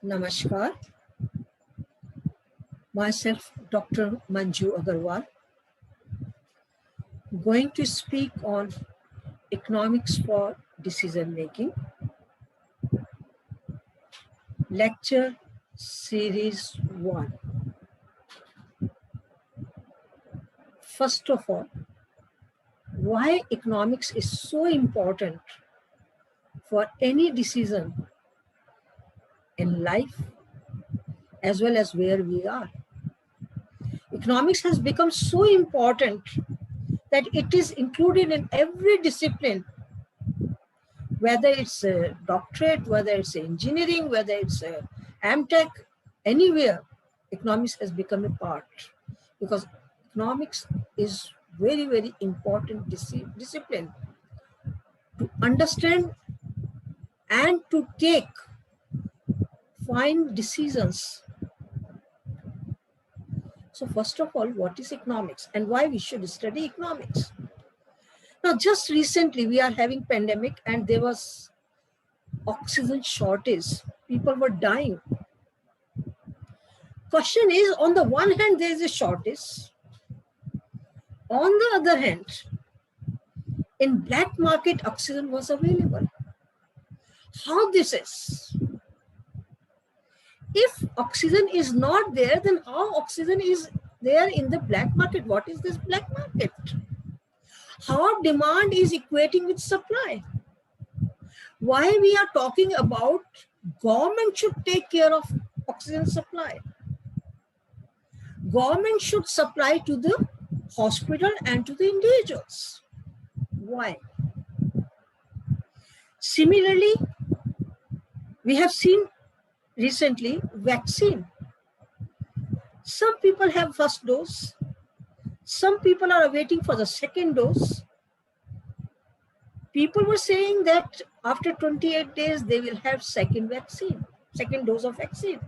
Namaskar. Myself, Dr. Manju Agarwal, going to speak on economics for decision making. Lecture Series 1. First of all, why economics is so important for any decision in life as well as where we are. Economics has become so important that it is included in every discipline, whether it's a doctorate, whether it's engineering, whether it's a MTech, anywhere, economics has become a part, because economics is very, very important discipline to understand and to find decisions. So first of all, what is economics and why we should study economics? Now, just recently we are having pandemic and there was oxygen shortage. People were dying. Question is, on the one hand, there is a shortage. On the other hand, in black market, oxygen was available. How this is? If oxygen is not there, then how oxygen is there in the black market? What is this black market? How demand is equating with supply? Why we are talking about government should take care of oxygen supply? Government should supply to the hospital and to the individuals. Why? Similarly, we have seen recently vaccine. Some people have first dose. Some people are waiting for the second dose. People were saying that after 28 days, they will have second dose of vaccine.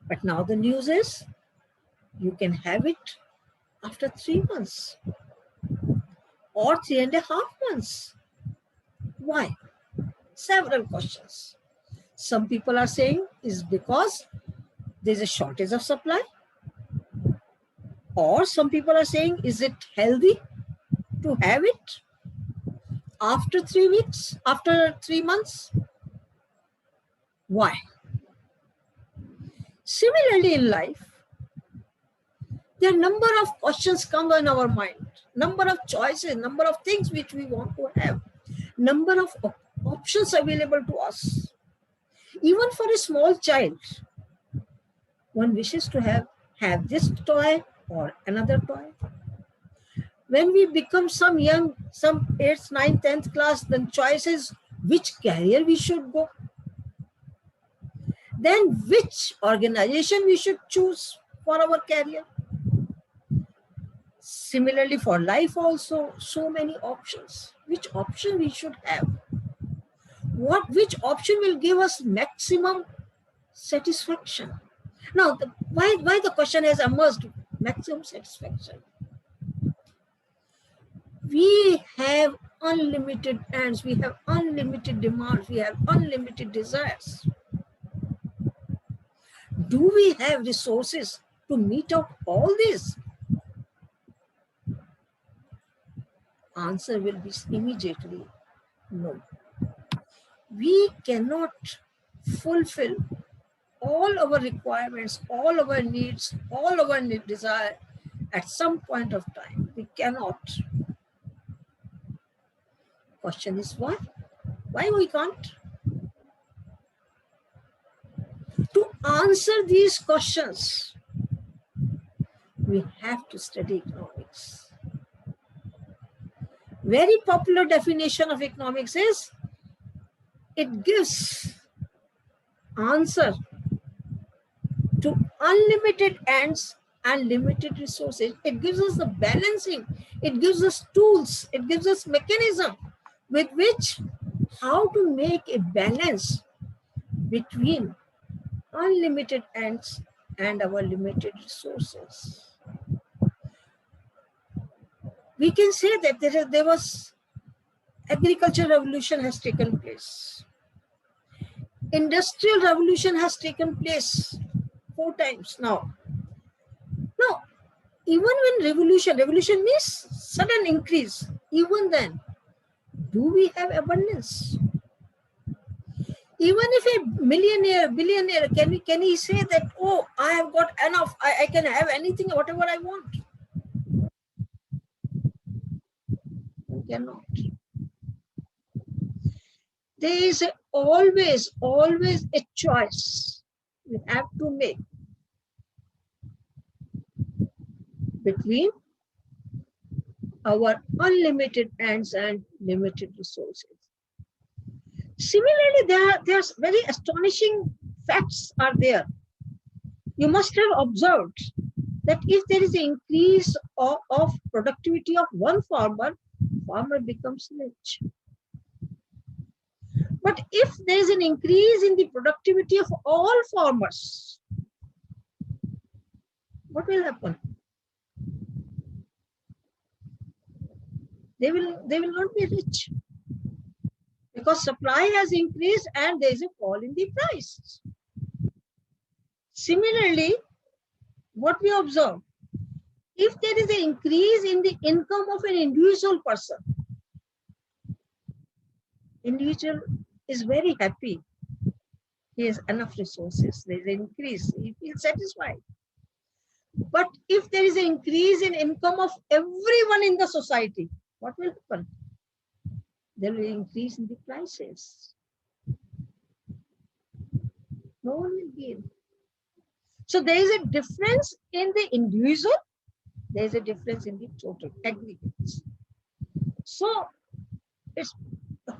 But now the news is you can have it after 3 months or 3.5 months. Why? Several questions. Some people are saying is because there's a shortage of supply, or some people are saying, is it healthy to have it after 3 weeks, after 3 months? Why? Similarly, in life, there are number of questions come in our mind, number of choices, number of things which we want to have, number of options available to us. Even for a small child, one wishes to have this toy or another toy. When we become some 8th, 9th, 10th class, then choice is which career we should go. Then which organization we should choose for our career. Similarly for life also, so many options. Which option we should have? Which option will give us maximum satisfaction? Now, why the question has emerged, maximum satisfaction? We have unlimited ends, we have unlimited demands, we have unlimited desires. Do we have resources to meet out all this? Answer will be immediately no. We cannot fulfill all our requirements, all our needs, all our desire at some point of time. We cannot. Question is why? Why we can't? To answer these questions, we have to study economics. Very popular definition of economics is it gives answer to unlimited ends and limited resources. It gives us the balancing. It gives us tools. It gives us mechanism with which how to make a balance between unlimited ends and our limited resources. We can say that there was agricultural revolution has taken place. Industrial revolution has taken place 4 times now. Now, even when revolution means sudden increase, even then, do we have abundance? Even if a millionaire, billionaire, can he say that, oh, I have got enough, I can have anything, whatever I want? You cannot. There is always a choice we have to make between our unlimited ends and limited resources. Similarly, there's very astonishing facts are there. You must have observed that if there is an increase of productivity of one farmer becomes rich. But if there is an increase in the productivity of all farmers, what will happen? They will not be rich, because supply has increased and there is a fall in the price. Similarly, what we observe, if there is an increase in the income of an individual person, individual is very happy. He has enough resources. There is an increase. He feels satisfied. But if there is an increase in income of everyone in the society, what will happen? There will be an increase in the prices. No one will gain. So there is a difference in the individual. There is a difference in the total aggregates. So its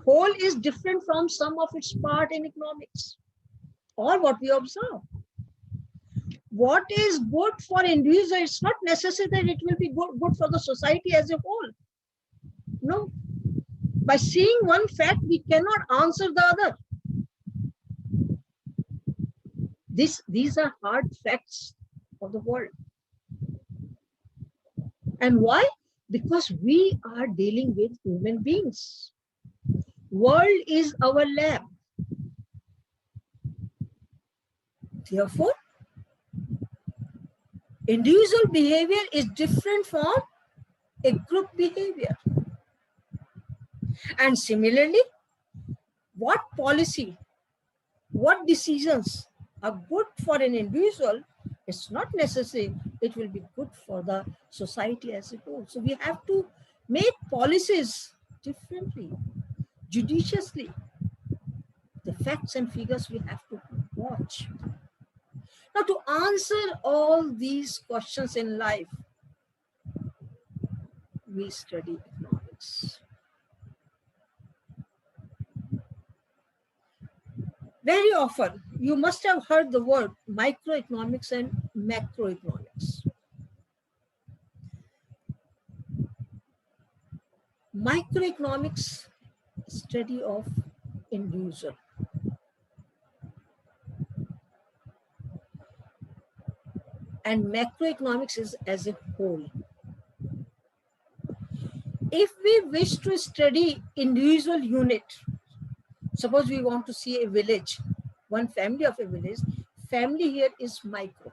whole is different from sum of its part in economics, or what we observe. What is good for individuals, it's not necessary that it will be good for the society as a whole. No. By seeing one fact, we cannot answer the other. These are hard facts of the world. And why? Because we are dealing with human beings. World is our lab. Therefore, individual behavior is different from a group behavior. And similarly, what policy, what decisions are good for an individual, it's not necessary it will be good for the society as a whole. So we have to make policies differently, judiciously. The facts and figures we have to watch. Now, to answer all these questions in life, we study economics. Very often, you must have heard the word microeconomics and macroeconomics. Microeconomics, study of individual. And macroeconomics is as a whole. If we wish to study individual unit, suppose we want to see a village, one family of a village, family here is micro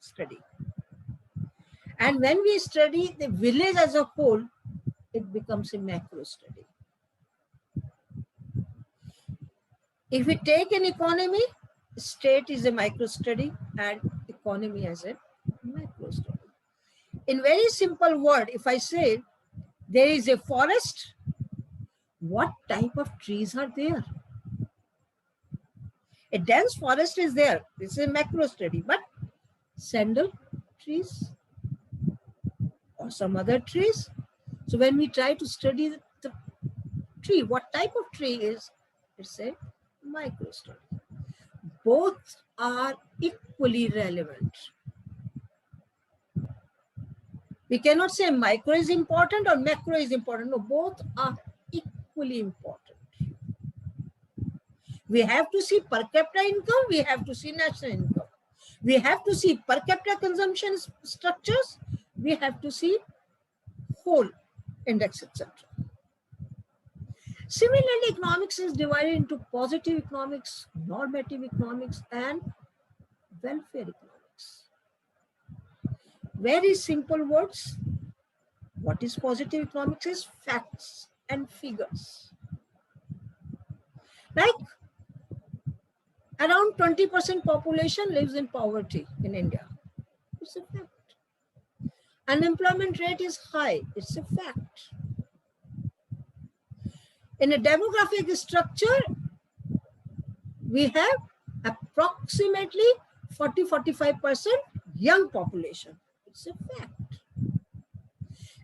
study. And when we study the village as a whole, it becomes a macro study. If we take an economy, state is a micro study and economy as a macro study. In very simple word, if I say there is a forest, what type of trees are there? A dense forest is there. This is a macro study, but sandal trees or some other trees. So when we try to study the tree, what type of tree is, it's a micro study. Both are equally relevant. We cannot say micro is important or macro is important. No, both are equally important. We have to see per capita income, we have to see national income. We have to see per capita consumption structures, we have to see whole index, etc. Similarly, economics is divided into positive economics, normative economics, and welfare economics. Very simple words. What is positive economics is facts and figures. Like around 20% population lives in poverty in India. It's a fact. Unemployment rate is high. It's a fact. In a demographic structure, we have approximately 40-45% young population. It's a fact.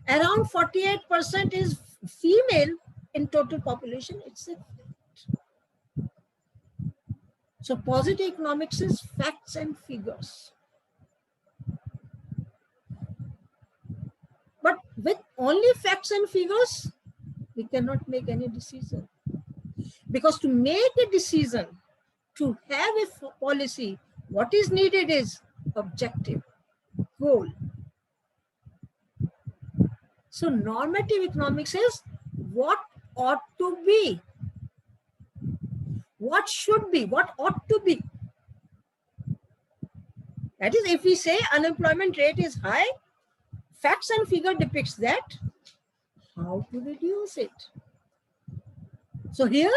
Around 48% is female in total population. It's a fact. So positive economics is facts and figures. But with only facts and figures, we cannot make any decision. Because to make a decision, to have a policy, what is needed is objective, goal. So normative economics is what ought to be, what should be, what ought to be. That is, if we say unemployment rate is high, facts and figure depicts that, how to reduce it. So here,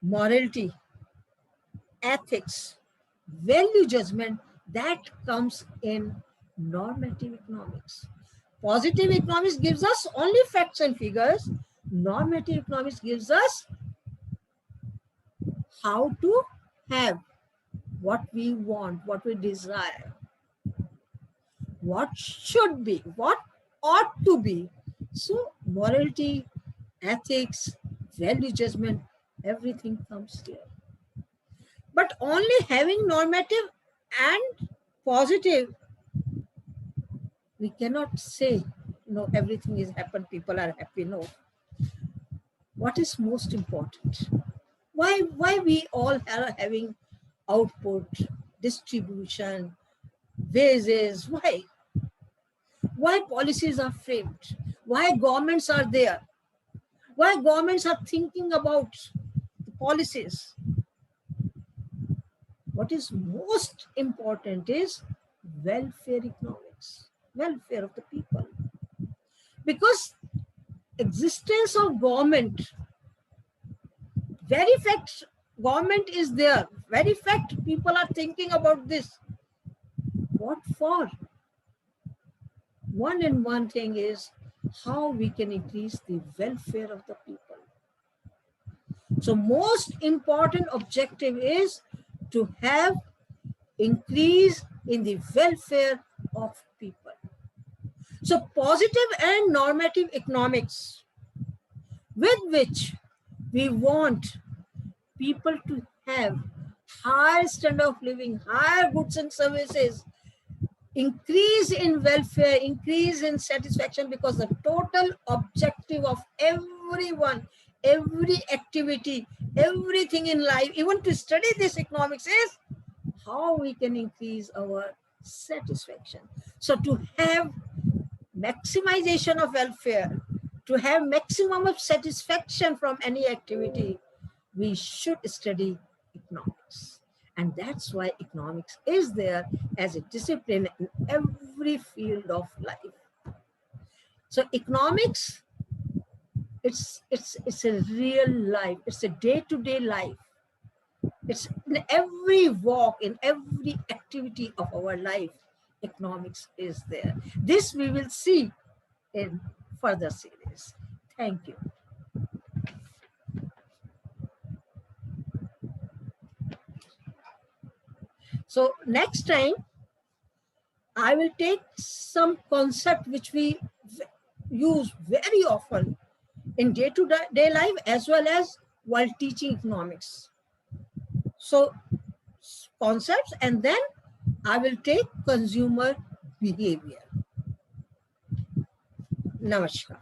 morality, ethics, value judgment, that comes in normative economics. Positive economics gives us only facts and figures. Normative economics gives us how to have what we want, what we desire, what should be, what ought to be. So morality, ethics, value judgment, everything comes here. But only having normative and positive, we cannot say, everything is happened, people are happy. No. What is most important? Why we all are having output, distribution, wages? Why policies are framed? Why governments are there? Why governments are thinking about the policies? What is most important is welfare economics, welfare of the people. Because existence of government, very fact government is there, very fact people are thinking about this. What for? One thing is how we can increase the welfare of the people. So most important objective is to have increase in the welfare of people. So positive and normative economics, with which we want people to have higher standard of living, higher goods and services, increase in welfare, increase in satisfaction, because the total objective of everyone, every activity, everything in life, even to study this economics, is how we can increase our satisfaction. So to have maximization of welfare, to have maximum of satisfaction from any activity, we should study economics. And that's why economics is there as a discipline in every field of life. So economics, it's a real life. It's a day-to-day life. It's in every walk, in every activity of our life, economics is there. This we will see in further series. Thank you. So next time, I will take some concept which we use very often in day-to-day life as well as while teaching economics. So concepts, and then I will take consumer behavior. Namaskar.